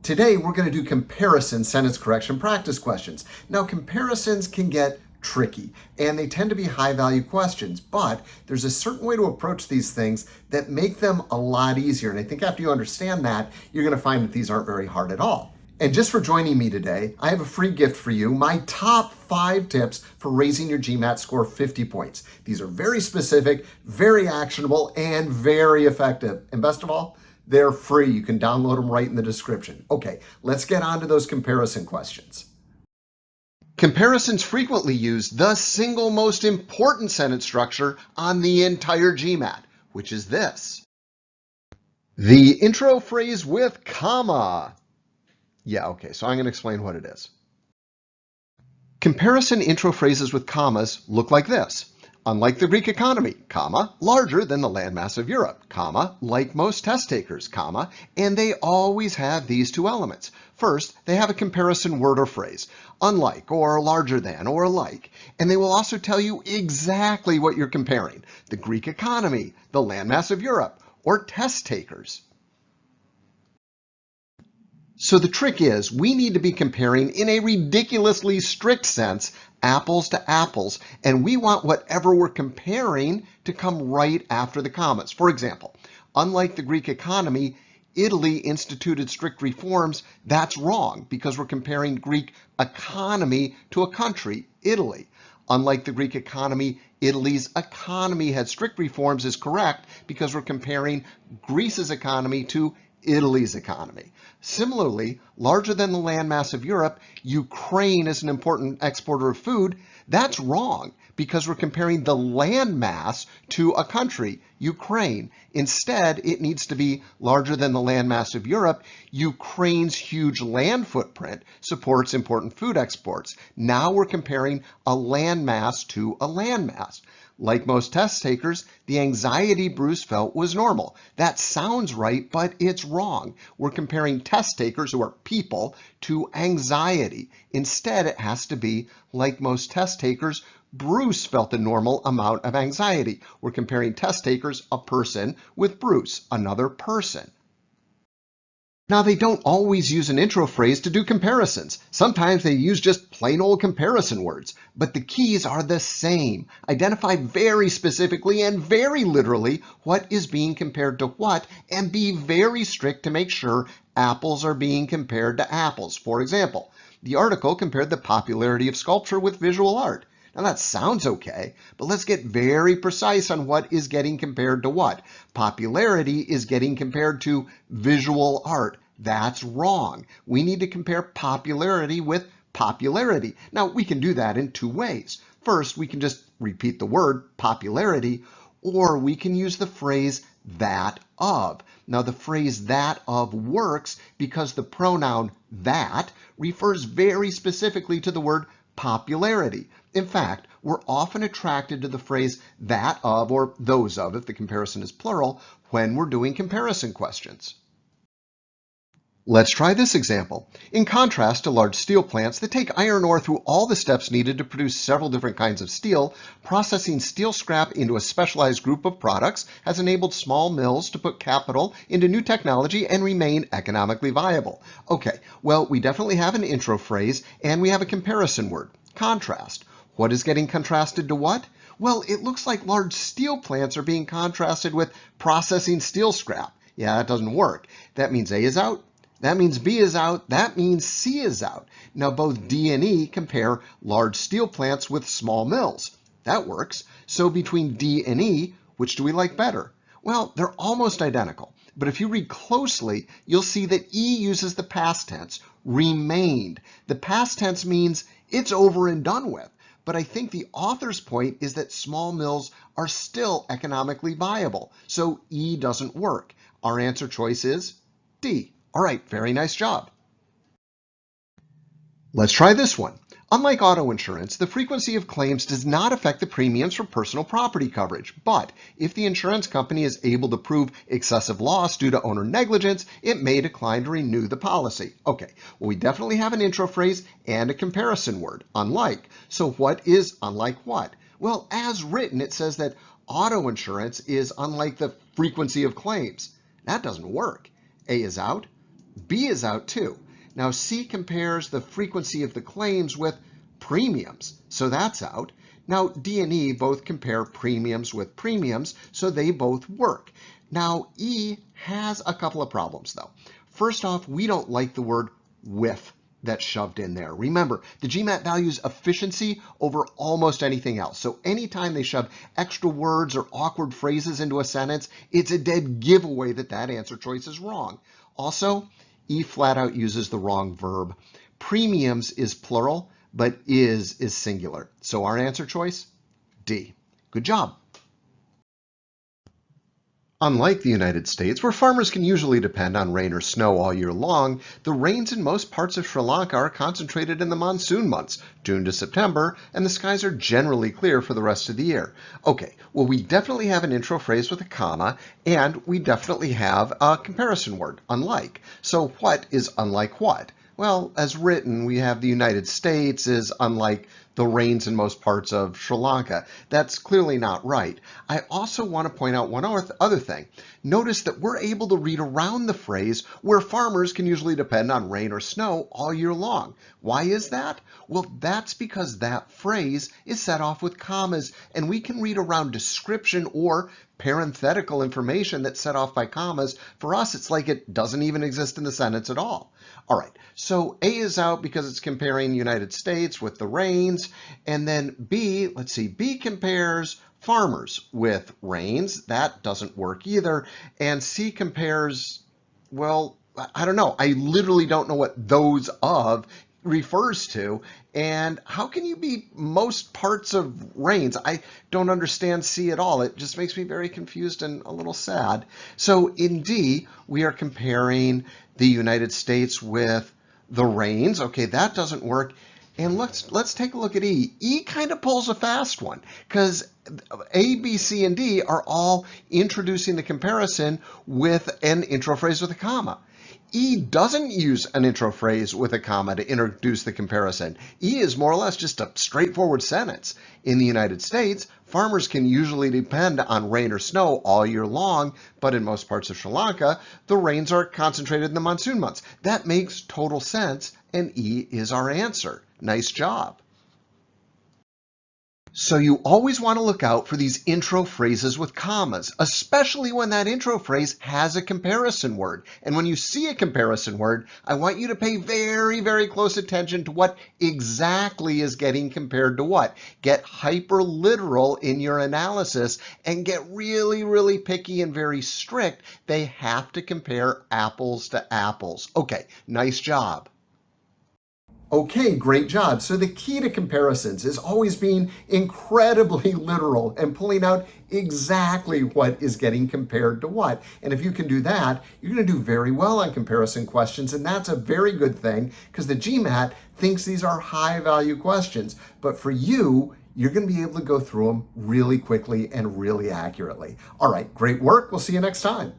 Today, we're going to do comparison sentence correction practice questions. Now, comparisons can get tricky, and they tend to be high-value questions, but there's a certain way to approach these things that make them a lot easier. And I think after you understand that, you're going to find that these aren't very hard at all. And just for joining me today, I have a free gift for you, my top 5 tips for raising your GMAT score 50 points. These are very specific, very actionable, and very effective. And best of all, they're free. You can download them right in the description. Okay, let's get on to those comparison questions. Comparisons frequently use the single most important sentence structure on the entire GMAT, which is this. The intro phrase with comma. Yeah, okay, so I'm going to explain what it is. Comparison intro phrases with commas look like this. Unlike the Greek economy, comma, larger than the landmass of Europe, comma, like most test takers, comma, and they always have these two elements. First, they have a comparison word or phrase, unlike or larger than or like, and they will also tell you exactly what you're comparing, the Greek economy, the landmass of Europe, or test takers. So the trick is we need to be comparing in a ridiculously strict sense apples to apples, and we want whatever we're comparing to come right after the commas. For example, unlike the Greek economy, Italy instituted strict reforms. That's wrong because we're comparing Greek economy to a country, Italy. Unlike the Greek economy, Italy's economy had strict reforms is correct because we're comparing Greece's economy to Italy's economy. Similarly, larger than the landmass of Europe, Ukraine is an important exporter of food. That's wrong because we're comparing the landmass to a country, Ukraine. Instead, it needs to be larger than the landmass of Europe. Ukraine's huge land footprint supports important food exports. Now we're comparing a landmass to a landmass. Like most test takers, the anxiety Bruce felt was normal. That sounds right, but it's wrong. We're comparing test takers, who are people, to anxiety. Instead, it has to be, like most test takers, Bruce felt a normal amount of anxiety. We're comparing test takers, a person, with Bruce, another person. Now, they don't always use an intro phrase to do comparisons. Sometimes they use just plain old comparison words, but the keys are the same. Identify very specifically and very literally what is being compared to what, and be very strict to make sure apples are being compared to apples. For example, the article compared the popularity of sculpture with visual art. Now that sounds okay, but let's get very precise on what is getting compared to what. Popularity is getting compared to visual art. That's wrong. We need to compare popularity with popularity. Now we can do that in two ways. First, we can just repeat the word popularity, or we can use the phrase that of. Now the phrase that of works because the pronoun that refers very specifically to the word popularity. In fact, we're often attracted to the phrase that of or those of, if the comparison is plural, when we're doing comparison questions. Let's try this example. In contrast to large steel plants that take iron ore through all the steps needed to produce several different kinds of steel, processing steel scrap into a specialized group of products has enabled small mills to put capital into new technology and remain economically viable. Okay, well, we definitely have an intro phrase and we have a comparison word, contrast. What is getting contrasted to what? Well, it looks like large steel plants are being contrasted with processing steel scrap. Yeah, that doesn't work. That means A is out. That means B is out. That means C is out. Now, both D and E compare large steel plants with small mills. That works. So between D and E, which do we like better? Well, they're almost identical. But if you read closely, you'll see that E uses the past tense, remained. The past tense means it's over and done with. But I think the author's point is that small mills are still economically viable. So E doesn't work. Our answer choice is D. All right, very nice job. Let's try this one. Unlike auto insurance, the frequency of claims does not affect the premiums for personal property coverage. But if the insurance company is able to prove excessive loss due to owner negligence, it may decline to renew the policy. Okay, well, we definitely have an intro phrase and a comparison word, unlike. So what is unlike what? Well, as written, it says that auto insurance is unlike the frequency of claims. That doesn't work. A is out. B is out too. Now C compares the frequency of the claims with premiums, so that's out. Now D and E both compare premiums with premiums, so they both work. Now E has a couple of problems though. First off, we don't like the word with that's shoved in there. Remember, the GMAT values efficiency over almost anything else. So anytime they shove extra words or awkward phrases into a sentence, it's a dead giveaway that that answer choice is wrong. Also, E flat out uses the wrong verb. Premiums is plural, but is singular. So our answer choice, D. Good job. Unlike the United States, where farmers can usually depend on rain or snow all year long, the rains in most parts of Sri Lanka are concentrated in the monsoon months, June to September, and the skies are generally clear for the rest of the year. Okay, well, we definitely have an intro phrase with a comma, and we definitely have a comparison word, unlike. So what is unlike what? Well, as written, we have the United States is unlike the rains in most parts of Sri Lanka. That's clearly not right. I also want to point out one other thing. Notice that we're able to read around the phrase where farmers can usually depend on rain or snow all year long. Why is that? Well, that's because that phrase is set off with commas, and we can read around description or parenthetical information that's set off by commas. For us, it's like it doesn't even exist in the sentence at all. All right, so A is out because it's comparing the United States with the rains, and then B, let's see, B compares farmers with rains. That doesn't work either. And C compares, well, I don't know. I literally don't know what those of refers to. And how can you be most parts of rains? I don't understand C at all. It just makes me very confused and a little sad. So in D, we are comparing the United States with the rains. Okay, that doesn't work. And let's take a look at E. E kind of pulls a fast one because A, B, C, and D are all introducing the comparison with an intro phrase with a comma. E doesn't use an intro phrase with a comma to introduce the comparison. E is more or less just a straightforward sentence. In the United States, farmers can usually depend on rain or snow all year long, but in most parts of Sri Lanka, the rains are concentrated in the monsoon months. That makes total sense, and E is our answer. Nice job. So you always want to look out for these intro phrases with commas, especially when that intro phrase has a comparison word. And when you see a comparison word, I want you to pay very, very close attention to what exactly is getting compared to what. Get hyper literal in your analysis and get really, really picky and very strict. They have to compare apples to apples. Okay, nice job. Okay, great job. So the key to comparisons is always being incredibly literal and pulling out exactly what is getting compared to what. And if you can do that, you're going to do very well on comparison questions. And that's a very good thing because the GMAT thinks these are high value questions. But for you, you're going to be able to go through them really quickly and really accurately. All right, great work. We'll see you next time.